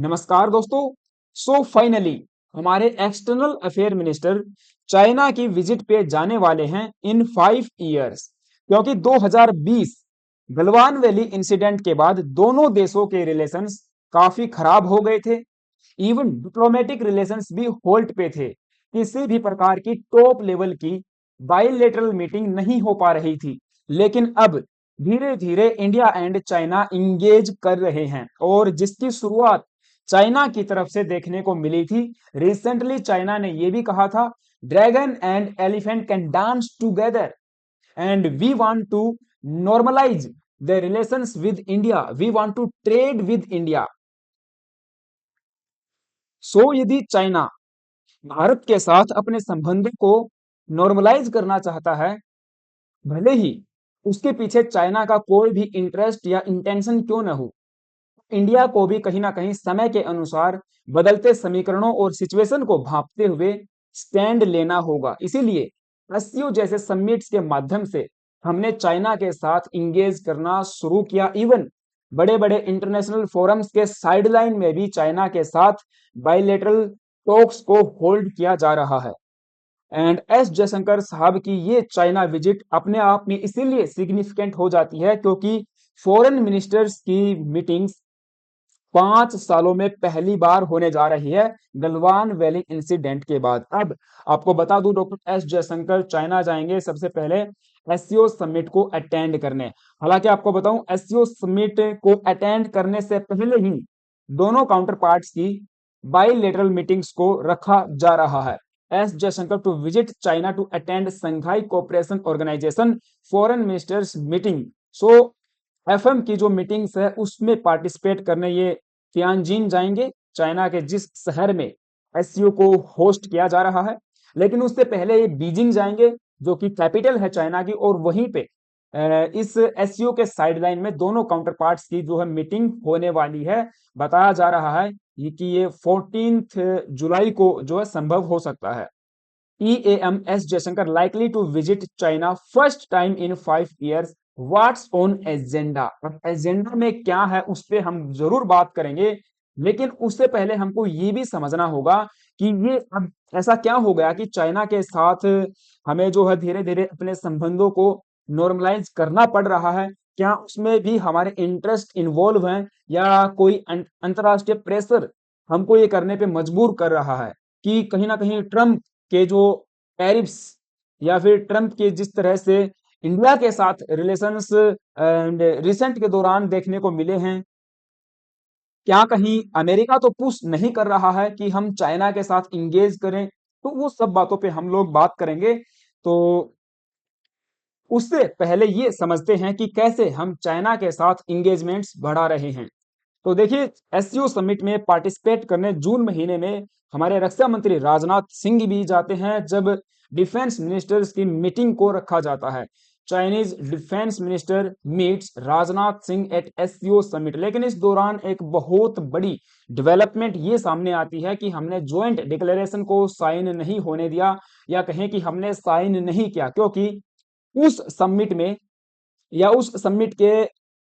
नमस्कार दोस्तों। फाइनली हमारे एक्सटर्नल अफेयर मिनिस्टर चाइना की विजिट पे जाने वाले हैं इन 5 इयर्स, क्योंकि 2020 गलवान वैली इंसिडेंट के बाद दोनों देशों के रिलेशंस काफी खराब हो गए थे। इवन डिप्लोमेटिक रिलेशंस भी होल्ड पे थे। किसी भी प्रकार की टॉप लेवल की बाइलेटरल मीटिंग नहीं हो पा रही थी। लेकिन अब धीरे धीरे इंडिया एंड चाइना इंगेज कर रहे हैं, और जिसकी शुरुआत चाइना की तरफ से देखने को मिली थी। रिसेंटली चाइना ने यह भी कहा था, dragon and elephant can dance together and we want to normalise the relations with India, we want to trade with India. यदि चाइना भारत के साथ अपने संबंधों को नॉर्मलाइज करना चाहता है, भले ही उसके पीछे चाइना का कोई भी इंटरेस्ट या इंटेंशन क्यों न हो, इंडिया को भी कहीं ना कहीं समय के अनुसार बदलते समीकरणों और सिचुएशन को भांपते हुए स्टैंड लेना होगा। इसीलिए एससीओ जैसे समिट्स के माध्यम से हमने चाइना के साथ इंगेज करना शुरू किया। इवन बड़े बड़े इंटरनेशनल फोरम्स के साइडलाइन में भी चाइना के साथ बायलेटरल टॉक्स को होल्ड किया जा रहा है। एंड एस जयशंकर साहब की ये चाइना विजिट अपने आप में इसीलिए सिग्निफिकेंट हो जाती है क्योंकि फॉरेन मिनिस्टर्स की मीटिंग्स 5 सालों में पहली बार होने जा रही है गलवान वैली इंसिडेंट के बाद। अब आपको बता दूं, डॉक्टर एस जयशंकर चाइना जाएंगे सबसे पहले एससीओ समिट को अटेंड करने। हालांकि आपको बताऊं, एससीओ समिट को अटेंड करने से पहले ही दोनों काउंटर पार्ट्स की बाइलेटरल मीटिंग्स को रखा जा रहा है। S Jaishankar to visit China to attend Shanghai cooperation organisation foreign ministers meeting. So FM की जो मीटिंग्स है उसमें पार्टिसिपेट करने ये तियानजिन जाएंगे, चाइना के जिस शहर में एससीओ को होस्ट किया जा रहा है। लेकिन उससे पहले ये बीजिंग जाएंगे, जो कि कैपिटल है चाइना की, और वहीं पे इस एससीओ के साइडलाइन में दोनों काउंटर पार्ट्स की जो है मीटिंग होने वाली है। बताया जा रहा है कि ये 14 जुलाई को जो है संभव हो सकता है। EAMS Jaishankar likely to visit China first time in 5 years. What's on agenda? अब एजेंडा में क्या है उस पर हम जरूर बात करेंगे, लेकिन उससे पहले हमको ये भी समझना होगा कि ये अब ऐसा क्या हो गया कि चाइना के साथ हमें जो है धीरे धीरे अपने संबंधों को नॉर्मलाइज करना पड़ रहा है। क्या उसमें भी हमारे इंटरेस्ट इन्वॉल्व हैं, या कोई अंतरराष्ट्रीय प्रेशर हमको ये करने पे मजबूर कर रहा है कि कहीं ना कहीं ट्रम्प के जो टैरिफ्स, या फिर ट्रम्प के जिस तरह से इंडिया के साथ रिलेशंस एंड रिसेंट के दौरान देखने को मिले हैं, क्या कहीं अमेरिका तो पुश नहीं कर रहा है कि हम चाइना के साथ इंगेज करें। तो वो सब बातों पे हम लोग बात करेंगे। तो उससे पहले ये समझते हैं कि कैसे हम चाइना के साथ इंगेजमेंट्स बढ़ा रहे हैं। तो देखिए, एससीओ समिट में पार्टिसिपेट करने जून महीने में हमारे रक्षा मंत्री राजनाथ सिंह भी जाते हैं, जब डिफेंस मिनिस्टर्स की मीटिंग को रखा जाता है। Chinese defence minister meets Rajnath Singh at SCO summit. लेकिन इस दौरान एक बहुत बड़ी डेवलपमेंट ये सामने आती है कि हमने ज्वाइंट डिक्लेरेशन को साइन नहीं होने दिया, या कहें कि हमने साइन नहीं किया, क्योंकि उस समिट में या उस समिट के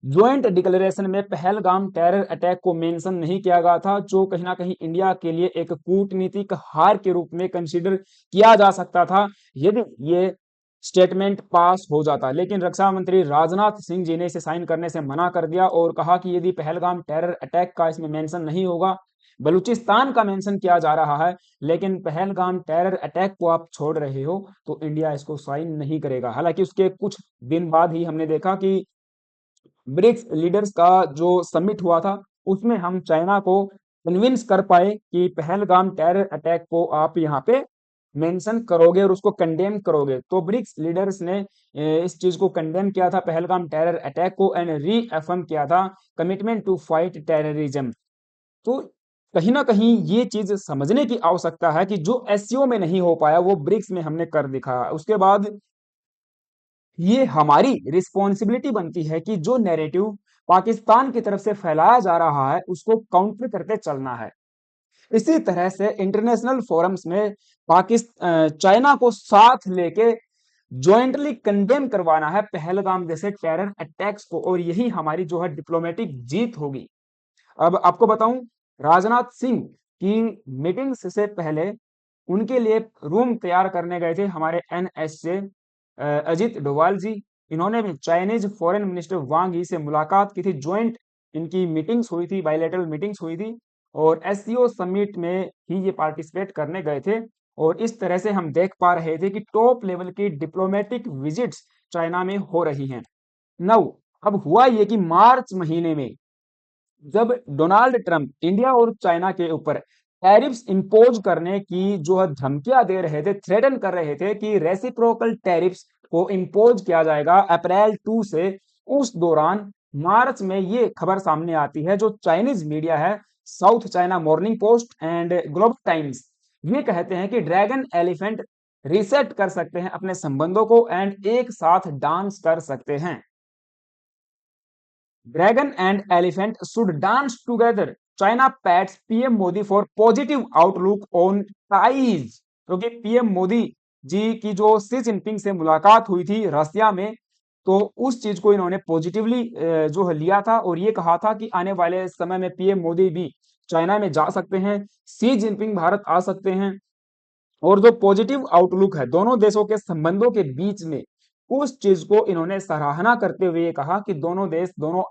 ज्वाइंट डिक्लेरेशन में पहलगाम टेरर अटैक को मेंशन नहीं किया गया था, जो कहीं ना कहीं इंडिया के लिए एक कूटनीतिक हार के रूप में कंसीडर किया जा सकता था यदि ये स्टेटमेंट पास हो जाता। लेकिन रक्षा मंत्री राजनाथ सिंह जी ने इसे साइन करने से मना कर दिया और कहा कि यदि पहलगाम टेरर अटैक का इसमें मेंशन नहीं होगा, बलूचिस्तान का मेंशन किया जा रहा है, लेकिन पहलगाम टेरर अटैक को आप छोड़ रहे हो, तो इंडिया इसको साइन नहीं करेगा। हालांकि उसके कुछ दिन बाद ही हमने देखा कि ब्रिक्स लीडर्स का जो समिट हुआ था उसमें हम चाइना को कन्विंस कर पाए कि पहलगाम टेरर अटैक को आप यहाँ पे मेंशन करोगे और उसको कंडेम करोगे। तो ब्रिक्स लीडर्स ने इस चीज को कंडेम किया था, पहलगाम टेरर अटैक को, एंड रीअफर्म किया था कमिटमेंट टू फाइट टेररिज्म। तो कहीं ना कहीं ये चीज समझने की आवश्यकता है कि जो एससीओ में नहीं हो पाया वो ब्रिक्स में हमने कर दिखाया। उसके बाद ये हमारी रिस्पॉन्सिबिलिटी बनती है कि जो नैरेटिव पाकिस्तान की तरफ से फैलाया जा रहा है उसको काउंटर करके चलना है। इसी तरह से इंटरनेशनल फोरम्स में पाकिस्तान चाइना को साथ लेके ज्वाइंटली कंडेम करवाना है पहलगाम जैसे टेरर अटैक्स को, और यही हमारी जो है डिप्लोमेटिक जीत होगी। अब आपको बताऊं, राजनाथ सिंह की मीटिंग्स से पहले उनके लिए रूम तैयार करने गए थे हमारे एनएस से अजित डोभाल जी। इन्होंने भी चाइनीज फॉरेन मिनिस्टर वांग यी से मुलाकात की थी। ज्वाइंट इनकी मीटिंग्स हुई थी, बायलैटरल मीटिंग्स हुई थी और एससीओ समिट में ही ये पार्टिसिपेट करने गए थे। और इस तरह से हम देख पा रहे थे कि टॉप लेवल की डिप्लोमेटिक विजिट्स चाइना में हो रही हैं। नौ अब हुआ ये कि मार्च महीने में जब डोनाल्ड ट्रंप इंडिया और चाइना के ऊपर टैरिफ्स इंपोज करने की जो है धमकियां दे रहे थे, थ्रेटन कर रहे थे कि रेसिप्रोकल टैरिफ्स को इंपोज किया जाएगा अप्रैल 2 से, उस दौरान मार्च में ये खबर सामने आती है जो चाइनीज मीडिया है, south China morning post and global times, ये कहते हैं कि ड्रैगन एलिफेंट रीसेट कर सकते हैं अपने संबंधों को एंड एक साथ डांस कर सकते हैं। Dragon and elephant should dance together. China pats PM Modi for positive outlook on ties। क्योंकि पीएम मोदी जी की जो शी जिनपिंग से मुलाकात हुई थी रसिया में, तो उस चीज को इन्होंने पॉजिटिवली जो है लिया था और ये कहा था कि आने वाले समय में पीएम मोदी भी चाइना में जा सकते हैं, शी जिनपिंग भारत आ सकते हैं। और जो पॉजिटिव आउटलुक है दोनों देशों के संबंधों के बीच में, उस चीज को इन्होंने सराहना करते हुए कहा कि दोनों देश, दोनों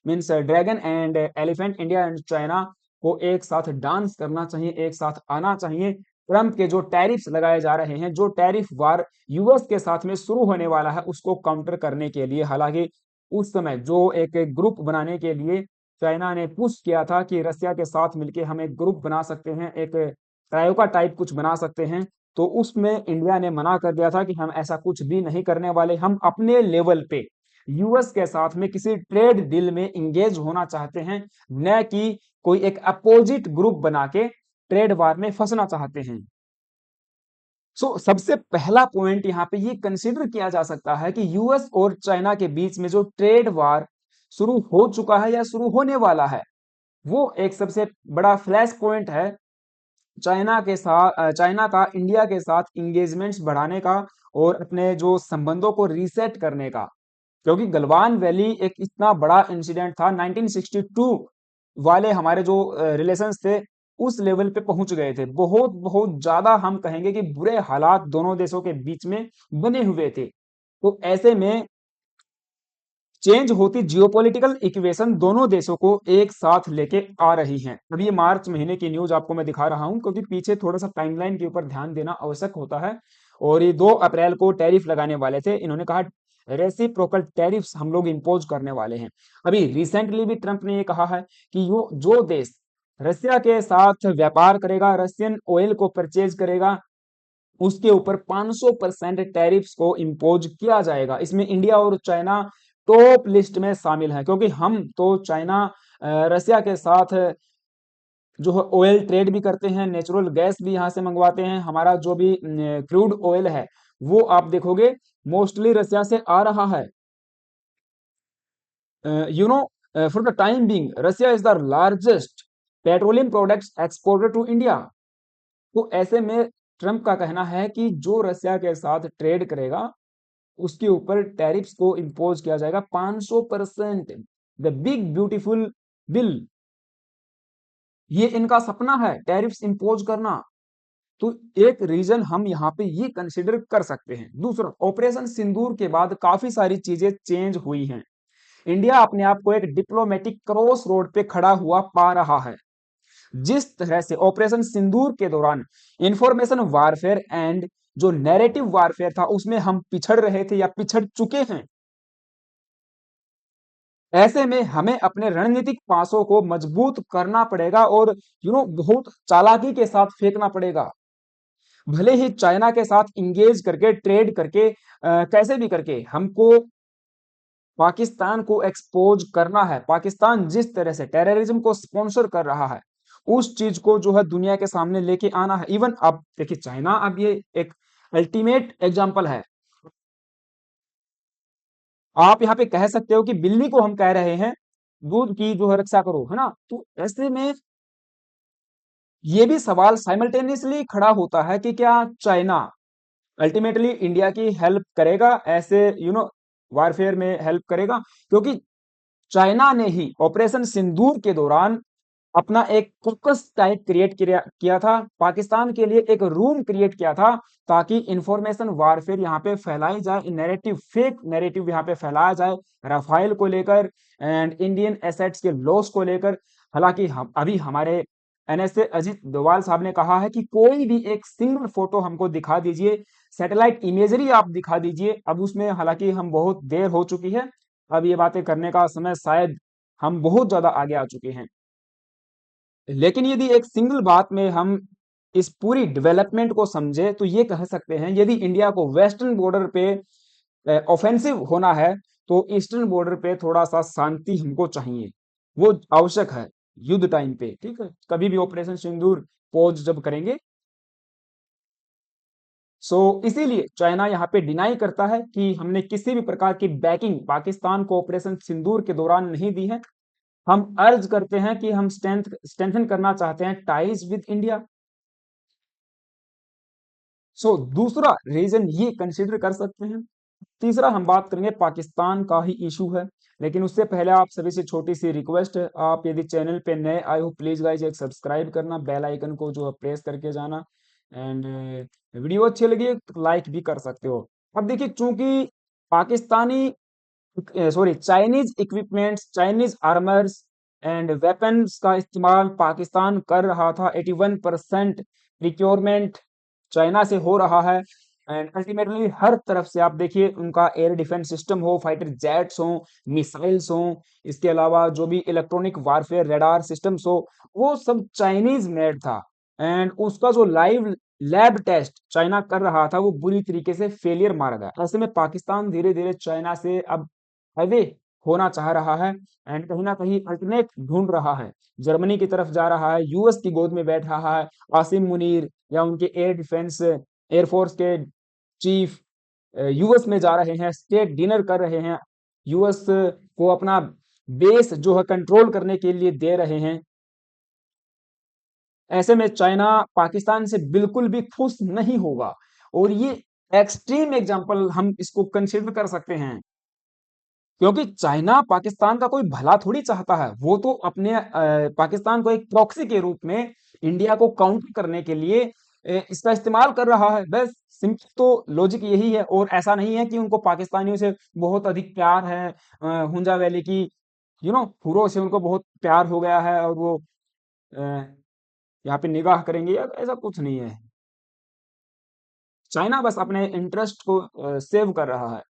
means dragon and elephant, India and China को एक साथ डांस करना चाहिए, एक साथ आना चाहिए। ट्रंप के जो टैरिफ्स लगाए जा रहे हैं, जो टैरिफ वार यूएस के साथ में शुरू होने वाला है, उसको काउंटर करने के लिए, हालांकि उस समय जो एक ग्रुप बनाने के लिए चाइना ने पुश किया था कि रसिया के साथ मिलकर हम एक ग्रुप बना सकते हैं, एक ट्रायोका टाइप कुछ बना सकते हैं, तो उसमें इंडिया ने मना कर दिया था कि हम ऐसा कुछ भी नहीं करने वाले, हम अपने लेवल पे यूएस के साथ में किसी ट्रेड डील में इंगेज होना चाहते हैं, न कि कोई एक अपोजिट ग्रुप बना के ट्रेड वार में फंसना चाहते हैं। सबसे पहला पॉइंट यहाँ पे ये कंसिडर किया जा सकता है कि यूएस और चाइना के बीच में जो ट्रेड वार शुरू हो चुका है या शुरू होने वाला है, वो एक सबसे बड़ा फ्लैश पॉइंट है चाइना का इंडिया के साथ इंगेजमेंट्स बढ़ाने का और अपने जो संबंधों को रीसेट करने का। क्योंकि गलवान वैली एक इतना बड़ा इंसिडेंट था, 1962 वाले हमारे जो रिलेशंस थे उस लेवल पे पहुंच गए थे, बहुत बहुत ज्यादा हम कहेंगे कि बुरे हालात दोनों देशों के बीच में बने हुए थे। तो ऐसे में चेंज होती जियोपॉलिटिकल इक्वेशन दोनों देशों को एक साथ लेके आ रही हैं। अभी ये मार्च महीने की न्यूज आपको मैं दिखा रहा हूं क्योंकि पीछे थोड़ा सा टाइमलाइन के ऊपर ध्यान देना आवश्यक होता है। और ये 2 अप्रैल को टैरिफ लगाने वाले थे, इन्होंने कहा रेसिप्रोकल टैरिफ्स हम लोग इंपोज करने वाले हैं। अभी रिसेंटली भी ट्रंप ने ये कहा है कि जो देश रसिया के साथ व्यापार करेगा, रशियन ऑयल को परचेज करेगा, उसके ऊपर 500% टैरिफ्स को इंपोज किया जाएगा। इसमें इंडिया और चाइना टॉप लिस्ट में शामिल है, क्योंकि हम तो चाइना रसिया के साथ जो है ऑयल ट्रेड भी करते हैं, नेचुरल गैस भी यहाँ से मंगवाते हैं। हमारा जो भी क्रूड ऑयल है वो आप देखोगे मोस्टली रसिया से आ रहा है। You know, for the time being Russia is the largest petroleum products exporter to India. तो ऐसे में ट्रंप का कहना है कि जो रसिया के साथ ट्रेड करेगा उसके ऊपर टैरिफ्स को इंपोज किया जाएगा 500%। द बिग ब्यूटीफुल बिल, ये इनका सपना है टैरिफ्स इंपोज करना। तो एक रीजन हम यहाँ पे ये कंसिडर कर सकते हैं। दूसरा, ऑपरेशन सिंदूर के बाद काफी सारी चीजें चेंज हुई हैं। इंडिया अपने आप को एक डिप्लोमेटिक क्रॉस रोड पे खड़ा हुआ पा रहा है। जिस तरह से ऑपरेशन सिंदूर के दौरान इंफॉर्मेशन वारफेयर एंड जो नैरेटिव वारफेयर था उसमें हम पिछड़ रहे थे या पिछड़ चुके हैं, ऐसे में हमें अपने रणनीतिक पासों को मजबूत करना पड़ेगा और बहुत चालाकी के साथ फेंकना पड़ेगा। भले ही चाइना के साथ इंगेज करके ट्रेड करके कैसे भी करके हमको पाकिस्तान को एक्सपोज करना है। पाकिस्तान जिस तरह से टेररिज्म को स्पॉन्सर कर रहा है उस चीज को जो है दुनिया के सामने लेके आना है। इवन अब देखिए चाइना, अब ये एक अल्टीमेट एग्जांपल है। आप यहाँ पे कह सकते हो कि बिल्ली को हम कह रहे हैं दूध की जो है रक्षा करो, है ना। तो ऐसे में ये भी सवाल साइमल्टेनियसली खड़ा होता है कि क्या चाइना अल्टीमेटली इंडिया की हेल्प करेगा, ऐसे वारफेयर में हेल्प करेगा। क्योंकि चाइना ने ही ऑपरेशन सिंदूर के दौरान अपना एक फोकस टाइप क्रिएट किया था, पाकिस्तान के लिए एक रूम क्रिएट किया था ताकि इंफॉर्मेशन वारफेयर यहाँ पे फैलाई जाए, नैरेटिव फेक नैरेटिव यहाँ पे फैलाया जाए राफेल को लेकर एंड इंडियन एसेट्स के लॉस को लेकर। हालांकि हम अभी हमारे एनएसए अजीत डोभाल साहब ने कहा है कि कोई भी एक सिंगल फोटो हमको दिखा दीजिए, सैटेलाइट इमेजरी आप दिखा दीजिए। अब उसमें हालांकि हम बहुत देर हो चुकी है, अब ये बातें करने का समय शायद हम बहुत ज्यादा आगे आ चुके हैं। लेकिन यदि एक सिंगल बात में हम इस पूरी डेवलपमेंट को समझे तो ये कह सकते हैं, यदि इंडिया को वेस्टर्न बॉर्डर पे ऑफेंसिव होना है तो ईस्टर्न बॉर्डर पे थोड़ा सा शांति हमको चाहिए, वो आवश्यक है युद्ध टाइम पे। ठीक है, कभी भी ऑपरेशन सिंदूर पॉज जब करेंगे। सो इसीलिए चाइना यहाँ पे डिनाई करता है कि हमने किसी भी प्रकार की बैकिंग पाकिस्तान को ऑपरेशन सिंदूर के दौरान नहीं दी है। हम अर्ज करते हैं कि हम स्ट्रेंथन करना चाहते हैं टाइज विद इंडिया। सो दूसरा रीजन ये कंसिडर कर सकते हैं। तीसरा हम बात करेंगे, पाकिस्तान का ही इशू है, लेकिन उससे पहले आप सभी से छोटी सी रिक्वेस्ट है, आप यदि चैनल पे नए आए हो प्लीज गाइज एक सब्सक्राइब करना, बेल आइकन को जो है प्रेस करके जाना एंड वीडियो अच्छी लगी तो लाइक भी कर सकते हो। अब देखिए, चूंकि Pakistani sorry Chinese equipments, Chinese armours and weapons का इस्तेमाल पाकिस्तान कर रहा था, 81% प्रिक्योरमेंट चाइना से हो रहा है एंड अल्टीमेटली हर तरफ से आप देखिए उनका एयर डिफेंस सिस्टम हो, फाइटर जेट्स हो, मिसाइल्स हो, इसके अलावा जो भी इलेक्ट्रॉनिक वारफेयर रडार सिस्टम्स हो, वो सब चाइनीज मेड था एंड उसका जो लाइव लैब टेस्ट चाइना कर रहा था वो बुरी तरीके से फेलियर मारा गया। ऐसे में पाकिस्तान धीरे धीरे चाइना से अब अवे होना चाह रहा है एंड कहीं ना कहीं अल्टरनेट ढूंढ रहा है, जर्मनी की तरफ जा रहा है, यूएस की गोद में बैठ रहा है, आसिम मुनीर या उनके एयर डिफेंस एयरफोर्स के चीफ यूएस में जा रहे हैं, स्टेट डिनर कर रहे हैं, यूएस को अपना बेस जो है कंट्रोल करने के लिए दे रहे हैं। ऐसे में चाइना पाकिस्तान से बिल्कुल भी खुश नहीं होगा और ये एक्सट्रीम एग्जांपल हम इसको कंसिडर कर सकते हैं, क्योंकि चाइना पाकिस्तान का कोई भला थोड़ी चाहता है, वो तो अपने पाकिस्तान को एक प्रॉक्सी के रूप में इंडिया को काउंटर करने के लिए इसका इस्तेमाल कर रहा है, बस सिंपल तो लॉजिक यही है। और ऐसा नहीं है कि उनको पाकिस्तानियों से बहुत अधिक प्यार है, हुंजा वैली की हुरों से उनको बहुत प्यार हो गया है और वो अ, यहाँ पे निगाह करेंगे, ऐसा कुछ नहीं है। चाइना बस अपने इंटरेस्ट को सेव कर रहा है।